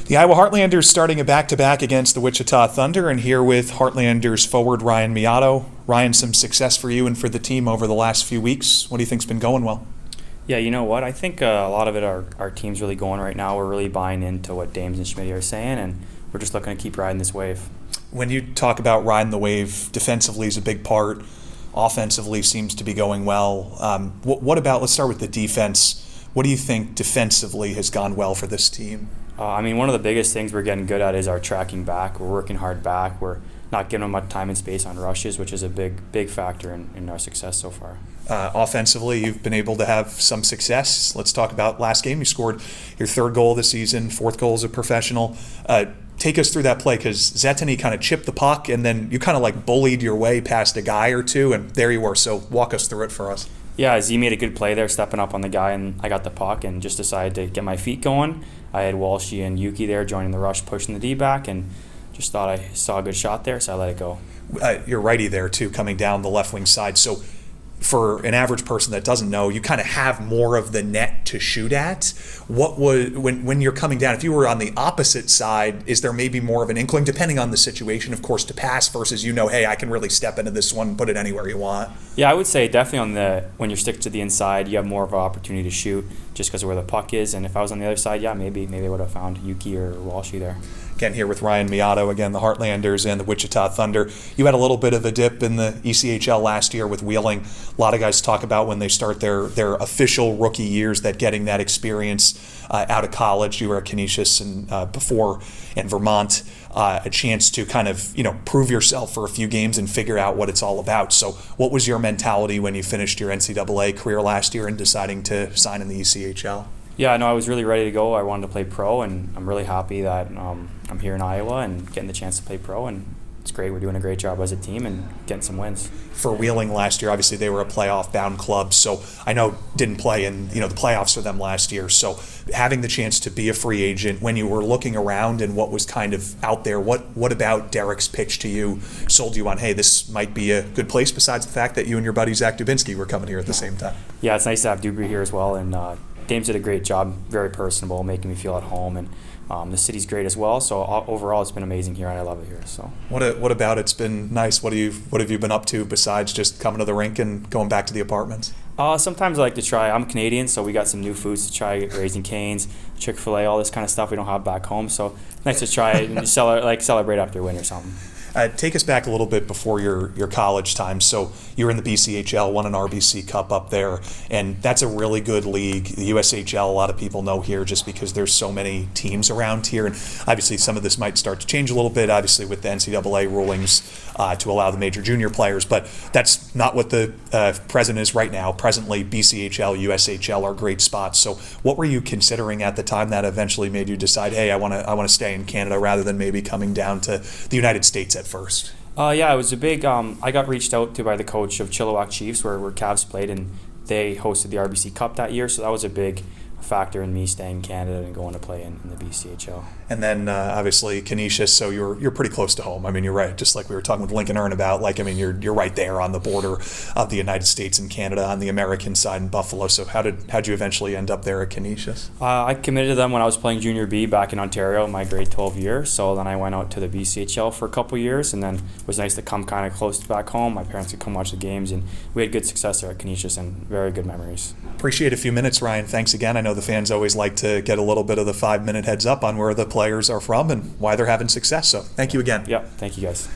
The Iowa Heartlanders starting a back-to-back against the Wichita Thunder, and here with Heartlanders forward Ryan Miotto. Ryan, some success for you and for the team over the last few weeks. What do you think's been going well? Yeah, you know what? I think a lot of it, our team's really going right now. We're really buying into what Dames and Schmidt are saying, and we're just looking to keep riding this wave. When you talk about riding the wave, defensively is a big part. Offensively seems to be going well. What about, let's start with the defense. What do you think defensively has gone well for this team? One of the biggest things we're getting good at is our tracking back. We're working hard back. We're not giving them much time and space on rushes, which is a big factor in our success so far. Offensively, you've been able to have some success. Let's talk about last game. You scored your third goal of the season, fourth goal as a professional. Take us through that play, because Zetany kind of chipped the puck, and then you kind of like bullied your way past a guy or two, and there you were. So walk us through it for us. Yeah, Z made a good play there, stepping up on the guy, and I got the puck and just decided to get my feet going. I had Walshy and Yuki there joining the rush, pushing the D back, and just thought I saw a good shot there, so I let it go. You're righty there, too, coming down the left wing side. So for an average person that doesn't know, you kind of have more of the net to shoot at. What was when you're coming down, if you were on the opposite side, is there maybe more of an inkling, depending on the situation, of course, to pass versus, hey, I can really step into this one, put it anywhere you want? Yeah, I would say definitely when you're stick to the inside, you have more of an opportunity to shoot just because of where the puck is. And if I was on the other side, yeah, maybe I would have found Yuki or Walshy there. Again, here with Ryan Miotto, again, the Heartlanders and the Wichita Thunder. You had a little bit of a dip in the ECHL last year with Wheeling. A lot of guys talk about when they start their official rookie years, that getting that experience out of college. You were at Canisius and before in Vermont, a chance to kind of prove yourself for a few games and figure out what it's all about. So what was your mentality when you finished your NCAA career last year and deciding to sign in the ECHL? Yeah, no, I was really ready to go. I wanted to play pro, and I'm really happy that I'm here in Iowa and getting the chance to play pro, and it's great. We're doing a great job as a team and getting some wins. For Wheeling last year, obviously they were a playoff-bound club, so I know didn't play in the playoffs for them last year. So having the chance to be a free agent, when you were looking around and what was kind of out there, what about Derek's pitch to you sold you on, hey, this might be a good place, besides the fact that you and your buddy Zach Dubinsky were coming here at the same time? Yeah, it's nice to have Dubry here as well, and Dames did a great job, very personable, making me feel at home, and the city's great as well. So overall, it's been amazing here, and I love it here. So what about it's been nice? What have you been up to besides just coming to the rink and going back to the apartments? Sometimes I like to try. I'm Canadian, so we got some new foods to try: Raising Cane's, Chick-fil-A, all this kind of stuff we don't have back home. So nice to try it and celebrate after a win or something. Take us back a little bit before your college time. So you were in the BCHL, won an RBC Cup up there, and that's a really good league. The USHL, a lot of people know here just because there's so many teams around here, and obviously some of this might start to change a little bit, obviously with the NCAA rulings to allow the major junior players, but that's not what the present is right now. Presently, BCHL, USHL are great spots. So what were you considering at the time that eventually made you decide, hey, I want to stay in Canada rather than maybe coming down to the United States at first? Yeah, it was a big. I got reached out to by the coach of Chilliwack Chiefs, where Cavs played, and they hosted the RBC Cup that year. So that was a big factor in me staying in Canada and going to play in the BCHL. And then obviously Canisius, so you're pretty close to home. I mean, you're right. Just like we were talking with Lincoln Earn about, you're right there on the border of the United States and Canada on the American side in Buffalo. So how'd you eventually end up there at Canisius? I committed to them when I was playing Junior B back in Ontario, my grade 12 year. So then I went out to the BCHL for a couple years, and then it was nice to come kind of close back home. My parents could come watch the games, and we had good success there at Canisius and very good memories. Appreciate a few minutes, Ryan. Thanks again. I know the fans always like to get a little bit of the 5-minute heads up on where the players are from and why they're having success. So thank you again. Yeah, thank you guys.